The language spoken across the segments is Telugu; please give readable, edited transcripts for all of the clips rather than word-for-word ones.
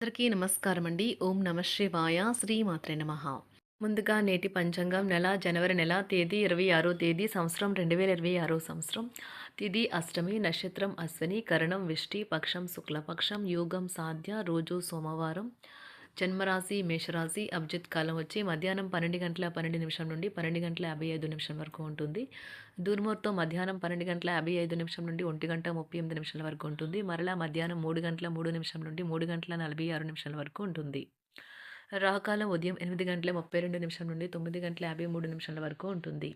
అందరికీ నమస్కారం అండి. ఓం నమ శివాయ. శ్రీమాత్రే నమః. ముందుగా నేటి పంచాంగం జనవరి నెల తేదీ 26 తేదీ సంవత్సరం 2026 సంవత్సరం. తిథి అష్టమి, నక్షత్రం అశ్విని, కరణం విష్టి, పక్షం శుక్లపక్షం, యోగం సాధ్య, రోజు సోమవారం. జన్మరాశి మేషరాశి. అభిజిత్ కాలం వచ్చి మధ్యాహ్నం 12:12 నుండి 12:55 వరకు ఉంటుంది. దుర్ముహూర్తం మధ్యాహ్నం 12:55 నుండి 1:38 వరకు ఉంటుంది. మరలా మధ్యాహ్నం 3:03 నుండి 3:46 వరకు ఉంటుంది. రాహుకాలం ఉదయం 8:32 నుండి 9:53 వరకు ఉంటుంది.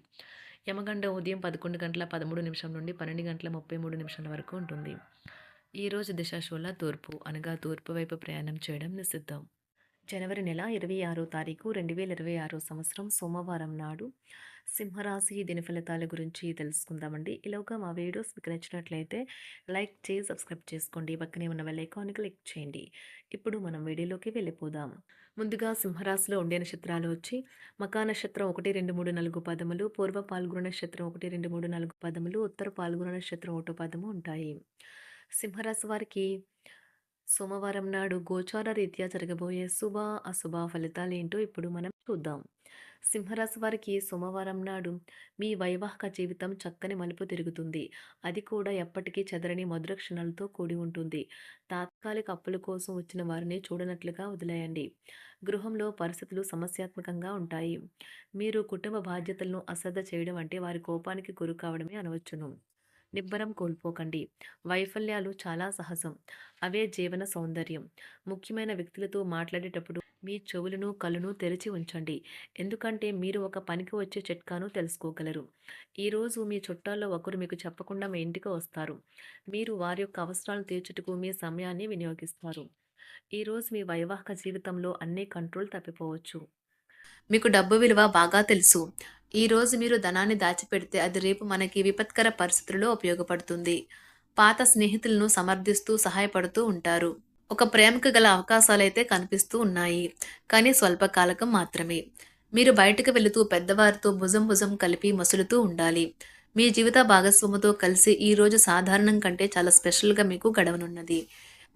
యమగండం ఉదయం 11:13 నుండి 12:33 వరకు ఉంటుంది. ఈరోజు దిశాశూల తూర్పు అనగా తూర్పు వైపు ప్రయాణం చేయడం నిషిద్ధం. జనవరి నెల 26 తారీఖు 2026 సంవత్సరం సోమవారం నాడు సింహరాశి దిన ఫలితాల గురించి తెలుసుకుందామండి. ఈలోగా మా వీడియోస్ మీకు నచ్చినట్లయితే లైక్ చేసి సబ్స్క్రైబ్ చేసుకోండి. పక్కనే ఉన్న బెల్ ఐకాన్ని క్లిక్ చేయండి. ఇప్పుడు మనం వీడియోలోకి వెళ్ళిపోదాం. ముందుగా సింహరాశిలో ఉండే నక్షత్రాలు వచ్చి మకా నక్షత్రం 1, 2, 3, 4 పదములు, పూర్వ పాల్గొన నక్షత్రం 1, 2, 3, 4 పదములు, ఉత్తర పాల్గొన నక్షత్రం 1 పదము ఉంటాయి. సింహరాశి వారికి సోమవారం నాడు గోచార రీత్యా జరగబోయే శుభ అశుభ ఫలితాలేంటో ఇప్పుడు మనం చూద్దాం. సింహరాశి వారికి సోమవారం నాడు మీ వైవాహిక జీవితం చక్కని మలుపు తిరుగుతుంది. అది కూడా ఎప్పటికీ చెదరని మధుర క్షణాలతో కూడి ఉంటుంది. తాత్కాలిక అప్పుల కోసం వచ్చిన వారిని చూడనట్లుగా వదిలేయండి. గృహంలో పరిస్థితులు సమస్యాత్మకంగా ఉంటాయి. మీరు కుటుంబ బాధ్యతలను అశ్రద్ధ చేయడం అంటే వారి కోపానికి గురి కావడమే అనవచ్చును. నిబ్బరం కోల్పోకండి. వైఫల్యాలు చాలా సహజం. అవే జీవన సౌందర్యం. ముఖ్యమైన వ్యక్తులతో మాట్లాడేటప్పుడు మీ చెవులను కళ్ళను తెరిచి ఉంచండి. ఎందుకంటే మీరు ఒక పనికి వచ్చే చిట్కాను తెలుసుకోగలరు. ఈరోజు మీ చుట్టాల్లో ఒకరు మీకు చెప్పకుండా మీ ఇంటికి వస్తారు. మీరు వారి యొక్క అవసరాలు తీర్చుటకు మీ సమయాన్ని వినియోగిస్తారు. ఈరోజు మీ వైవాహిక జీవితంలో అన్ని కంట్రోల్ తప్పిపోవచ్చు. మీకు డబ్బు విలువ బాగా తెలుసు. ఈరోజు మీరు ధనాన్ని దాచిపెడితే అది రేపు మనకి విపత్కర పరిస్థితుల్లో ఉపయోగపడుతుంది. పాత స్నేహితులను సమర్థిస్తూ సహాయపడుతూ ఉంటారు. ఒక ప్రేమకు గల అవకాశాలైతే కనిపిస్తూ ఉన్నాయి. కానీ స్వల్పకాలకం మాత్రమే. మీరు బయటకు వెళుతూ పెద్దవారితో భుజం భుజం కలిపి మసులుతూ ఉండాలి. మీ జీవిత భాగస్వామితో కలిసి ఈరోజు సాధారణం కంటే చాలా స్పెషల్గా మీకు గడవనున్నది.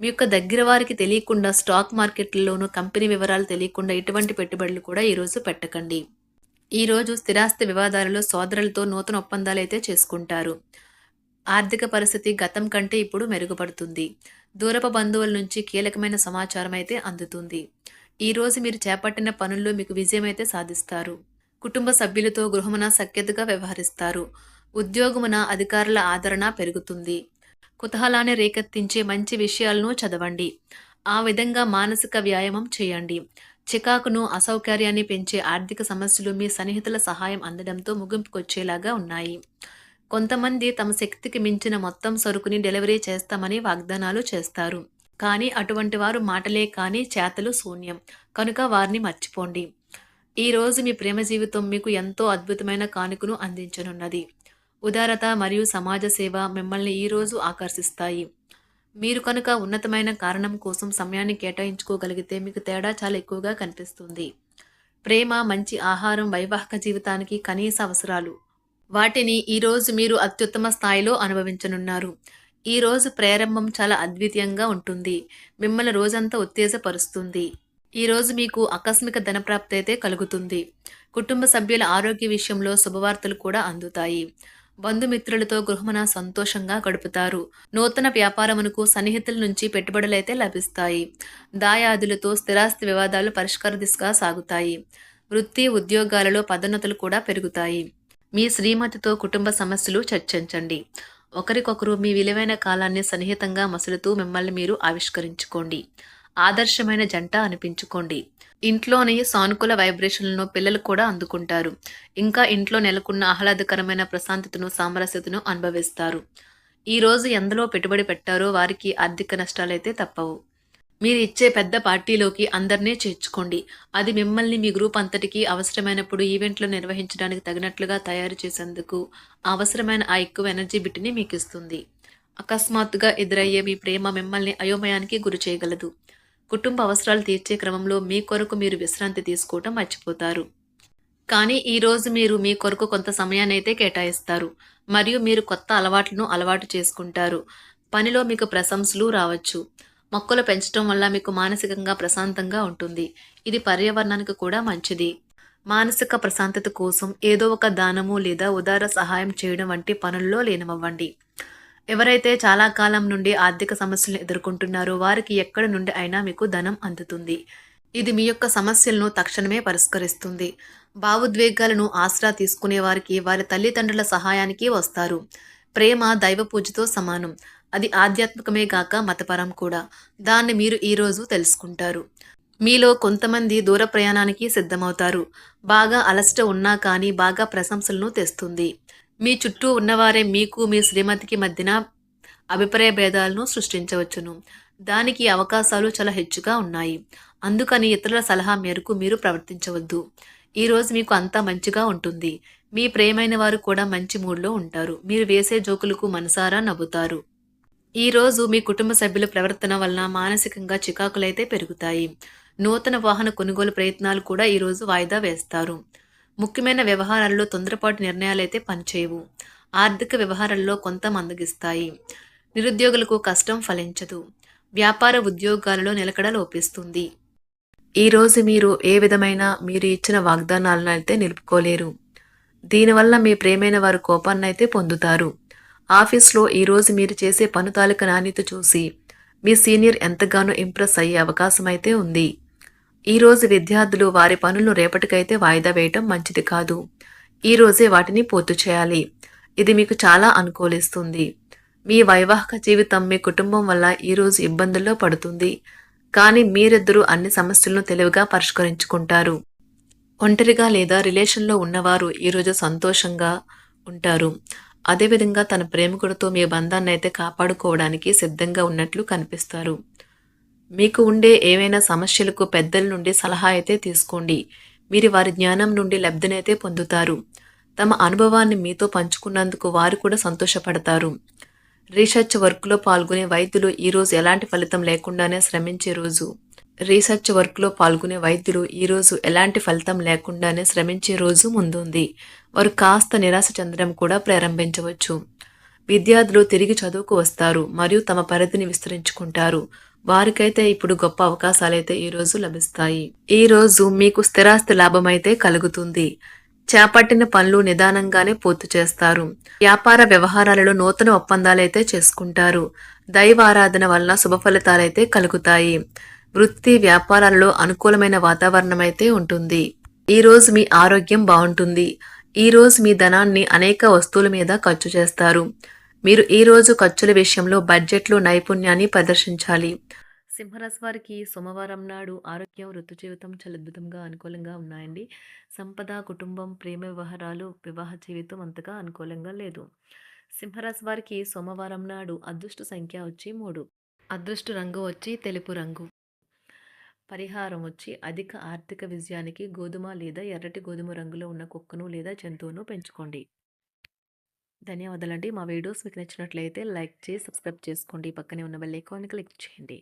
మీ యొక్క దగ్గర వారికి తెలియకుండా స్టాక్ మార్కెట్లలోనూ కంపెనీ వివరాలు తెలియకుండా ఎటువంటి పెట్టుబడులు కూడా ఈరోజు పెట్టకండి. ఈరోజు స్థిరాస్తి వివాదాలలో సోదరులతో నూతన ఒప్పందాలు అయితే చేసుకుంటారు. ఆర్థిక పరిస్థితి గతం కంటే ఇప్పుడు మెరుగుపడుతుంది. దూరపు బంధువుల నుంచి కీలకమైన సమాచారం అయితే అందుతుంది. ఈరోజు మీరు చేపట్టిన పనుల్లో మీకు విజయం అయితే సాధిస్తారు. కుటుంబ సభ్యులతో గృహమున సఖ్యతగా వ్యవహరిస్తారు. ఉద్యోగమున అధికారుల ఆదరణ పెరుగుతుంది. కుతూహలాన్ని రేకెత్తించే మంచి విషయాలను చదవండి. ఆ విధంగా మానసిక వ్యాయామం చేయండి. చికాకును అసౌకర్యాన్ని పెంచే ఆర్థిక సమస్యలు మీ సన్నిహితుల సహాయం అందడంతో ముగింపుకొచ్చేలాగా ఉన్నాయి. కొంతమంది తమ శక్తికి మించిన మొత్తం సరుకుని డెలివరీ చేస్తామని వాగ్దానాలు చేస్తారు. కానీ అటువంటి వారు మాటలే కానీ చేతలు శూన్యం. కనుక వారిని మర్చిపోండి. ఈరోజు మీ ప్రేమ జీవితం మీకు ఎంతో అద్భుతమైన కానుకను అందించనున్నది. ఉదారత మరియు సమాజ సేవ మిమ్మల్ని ఈరోజు ఆకర్షిస్తాయి. మీరు కనుక ఉన్నతమైన కారణం కోసం సమయాన్ని కేటాయించుకోగలిగితే మీకు తేడా చాలా ఎక్కువగా కనిపిస్తుంది. ప్రేమ, మంచి ఆహారం వైవాహిక జీవితానికి కనీస అవసరాలు. వాటిని ఈరోజు మీరు అత్యుత్తమ స్థాయిలో అనుభవించనున్నారు. ఈరోజు ప్రారంభం చాలా అద్వితీయంగా ఉంటుంది. మిమ్మల్ని రోజంతా ఉత్తేజపరుస్తుంది. ఈరోజు మీకు ఆకస్మిక ధనప్రాప్తి అయితే కలుగుతుంది. కుటుంబ సభ్యుల ఆరోగ్య విషయంలో శుభవార్తలు కూడా అందుతాయి. బంధుమిత్రులతో గృహమున సంతోషంగా గడుపుతారు. నూతన వ్యాపారమునకు సన్నిహితుల నుంచి పెట్టుబడులైతే లభిస్తాయి. దాయాదులతో స్థిరాస్తి వివాదాలు పరిష్కార దిశగా సాగుతాయి. వృత్తి ఉద్యోగాలలో పదోన్నతులు కూడా పెరుగుతాయి. మీ శ్రీమతితో కుటుంబ సమస్యలు చర్చించండి. ఒకరికొకరు మీ విలువైన కాలాన్ని సన్నిహితంగా మసులుతూ మిమ్మల్ని మీరు ఆవిష్కరించుకోండి. ఆదర్శమైన జంట అనిపించుకోండి. ఇంట్లోని సానుకూల వైబ్రేషన్లను పిల్లలు కూడా అందుకుంటారు. ఇంకా ఇంట్లో నెలకొన్న ఆహ్లాదకరమైన ప్రశాంతతను, సామరస్యతను అనుభవిస్తారు. ఈరోజు ఎందులో పెట్టుబడి పెట్టారో వారికి ఆర్థిక నష్టాలైతే తప్పవు. మీరు ఇచ్చే పెద్ద పార్టీలోకి అందరినీ చేర్చుకోండి. అది మిమ్మల్ని మీ గ్రూప్ అంతటికీ అవసరమైనప్పుడు ఈవెంట్లు నిర్వహించడానికి తగినట్లుగా తయారు చేసేందుకు అవసరమైన ఆ ఎక్కువ ఎనర్జీ బిట్ని మీకు ఇస్తుంది. అకస్మాత్తుగా ఎదురయ్యే మీ ప్రేమ మిమ్మల్ని అయోమయానికి గురి చేయగలదు. కుటుంబ అవసరాలు తీర్చే క్రమంలో మీ కొరకు మీరు విశ్రాంతి తీసుకోవటం మర్చిపోతారు. కానీ ఈరోజు మీరు మీ కొరకు కొంత సమయాన్ని అయితే కేటాయిస్తారు. మరియు మీరు కొత్త అలవాట్లను అలవాటు చేసుకుంటారు. పనిలో మీకు ప్రశంసలు రావచ్చు. మొక్కలు పెంచడం వల్ల మీకు మానసికంగా ప్రశాంతంగా ఉంటుంది. ఇది పర్యావరణానికి కూడా మంచిది. మానసిక ప్రశాంతత కోసం ఏదో ఒక దానము లేదా ఉదార సహాయం చేయడం వంటి పనుల్లో లీనమవ్వండి. ఎవరైతే చాలా కాలం నుండి ఆర్థిక సమస్యలను ఎదుర్కొంటున్నారో వారికి ఎక్కడి నుండి అయినా మీకు ధనం అందుతుంది. ఇది మీ యొక్క సమస్యలను తక్షణమే పరిష్కరిస్తుంది. భావోద్వేగాలను ఆసరా తీసుకునే వారికి వారి తల్లిదండ్రుల సహాయానికి వస్తారు. ప్రేమ దైవ పూజతో సమానం. అది ఆధ్యాత్మికమే గాక మతపరం కూడా. దాన్ని మీరు ఈరోజు తెలుసుకుంటారు. మీలో కొంతమంది దూర ప్రయాణానికి సిద్ధమవుతారు. బాగా అలసట ఉన్నా కానీ బాగా ప్రశంసలను తెస్తుంది. మీ చుట్టూ ఉన్నవారే మీకు మీ శ్రీమతికి మధ్యన అభిప్రాయ భేదాలను సృష్టించవచ్చును. దానికి అవకాశాలు చాలా హెచ్చుగా ఉన్నాయి. అందుకని ఇతరుల సలహా మేరకు మీరు ప్రవర్తించవద్దు. ఈరోజు మీకు అంతా మంచిగా ఉంటుంది. మీ ప్రియమైన వారు కూడా మంచి మూడ్లో ఉంటారు. మీరు వేసే జోకులకు మనసారా నవ్వుతారు. ఈరోజు మీ కుటుంబ సభ్యుల ప్రవర్తన వలన మానసికంగా చికాకులైతే పెరుగుతాయి. నూతన వాహన కొనుగోలు ప్రయత్నాలు కూడా ఈరోజు వాయిదా వేస్తారు. ముఖ్యమైన వ్యవహారాల్లో తొందరపాటు నిర్ణయాలైతే పనిచేయవు. ఆర్థిక వ్యవహారాల్లో కొంత మందగిస్తాయి. నిరుద్యోగులకు కష్టం ఫలించదు. వ్యాపార ఉద్యోగాలలో నిలకడ లోపిస్తుంది. ఈరోజు మీరు ఏ విధమైన మీరు ఇచ్చిన వాగ్దానాలను అయితే నిలుపుకోలేరు. దీనివల్ల మీ ప్రియమైన వారు కోపాన్నైతే పొందుతారు. ఆఫీస్లో ఈరోజు మీరు చేసే పను తాలూకా నాణ్యత చూసి మీ సీనియర్ ఎంతగానో ఇంప్రెస్ అయ్యే అవకాశం అయితే ఉంది. ఈరోజు విద్యార్థులు వారి పనులను రేపటికైతే వాయిదా వేయటం మంచిది కాదు. ఈరోజే వాటిని పూర్తి చేయాలి. ఇది మీకు చాలా అనుకూలిస్తుంది. మీ వైవాహిక జీవితం మీ కుటుంబం వల్ల ఈరోజు ఇబ్బందుల్లో పడుతుంది. కానీ మీరిద్దరూ అన్ని సమస్యలను తెలివిగా పరిష్కరించుకుంటారు. ఒంటరిగా లేదా రిలేషన్లో ఉన్నవారు ఈరోజు సంతోషంగా ఉంటారు. అదేవిధంగా తన ప్రేమికుడితో మీ బంధాన్ని అయితే కాపాడుకోవడానికి సిద్ధంగా ఉన్నట్లు కనిపిస్తారు. మీకు ఉండే ఏవైనా సమస్యలకు పెద్దల నుండి సలహా అయితే తీసుకోండి. మీరు వారి జ్ఞానం నుండి లబ్ధినైతే పొందుతారు. తమ అనుభవాన్ని మీతో పంచుకున్నందుకు వారు కూడా సంతోషపడతారు. రీసెర్చ్ వర్క్లో పాల్గొనే వైద్యులు ఈరోజు ఎలాంటి ఫలితం లేకుండానే శ్రమించే రోజు. రీసెర్చ్ వర్క్లో పాల్గొనే వైద్యులు ఈరోజు ఎలాంటి ఫలితం లేకుండానే శ్రమించే రోజు ముందుంది. వారు కాస్త నిరాశ చెందడం కూడా ప్రారంభించవచ్చు. విద్యార్థులు తిరిగి చదువుకు వస్తారు మరియు తమ పరిధిని విస్తరించుకుంటారు. వారికైతే ఇప్పుడు గొప్ప అవకాశాలైతే ఈరోజు లభిస్తాయి. ఈరోజు మీకు స్థిరాస్తి లాభమైతే కలుగుతుంది. చేపట్టిన పనులు నిదానంగానే పూర్తి చేస్తారు. వ్యాపార వ్యవహారాలలో నూతన ఒప్పందాలైతే చేసుకుంటారు. దైవ ఆరాధన వలన శుభ ఫలితాలైతే కలుగుతాయి. వృత్తి వ్యాపారాలలో అనుకూలమైన వాతావరణం అయితే ఉంటుంది. ఈరోజు మీ ఆరోగ్యం బాగుంటుంది. ఈరోజు మీ ధనాన్ని అనేక వస్తువుల మీద ఖర్చు చేస్తారు. మీరు ఈరోజు ఖర్చుల విషయంలో బడ్జెట్లో నైపుణ్యాన్ని ప్రదర్శించాలి. సింహరాశి వారికి సోమవారం నాడు ఆరోగ్యం, వృత్తి జీవితం చాలా అద్భుతంగా అనుకూలంగా ఉన్నాయండి. సంపద, కుటుంబం, ప్రేమ వ్యవహారాలు, వివాహ జీవితం అంతగా అనుకూలంగా లేదు. సింహరాశి వారికి సోమవారం నాడు అదృష్ట సంఖ్య వచ్చి 3. అదృష్ట రంగు వచ్చి తెలుపు రంగు. పరిహారం వచ్చి అధిక ఆర్థిక విజయానికి గోధుమ లేదా ఎర్రటి గోధుమ రంగులో ఉన్న కుక్కను లేదా జంతువును పెంచుకోండి. ధన్యవాదాలండి. మా వీడియోస్ మీకు నచ్చినట్లయితే లైక్ చేసి సబ్స్క్రైబ్ చేసుకోండి. పక్కనే ఉన్న బెల్ ఐకాన్ని క్లిక్ చేయండి.